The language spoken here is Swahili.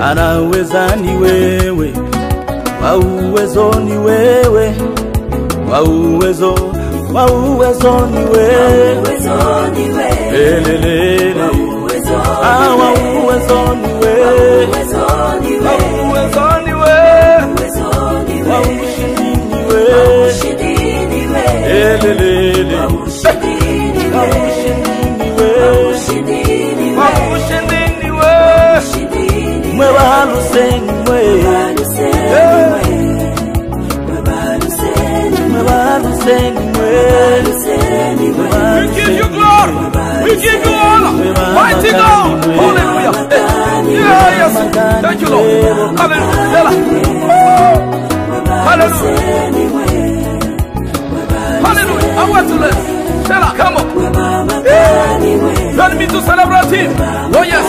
anaweza ni wewe, wa uwezo ni wewe, wa uwezo ni wewe, elelele, wa uwezo ni wewe, wa uwezo ni wewe, wa ushindi ni wewe, elelele, wa ushindi ni wewe, mwewa haluseni mwewe, we give you glory, we give you honor, mighty God, hallelujah. Yeah, yes, thank you Lord, hallelujah, hallelujah, I want to live, Stella, come on, let me to celebrate him, oh yes.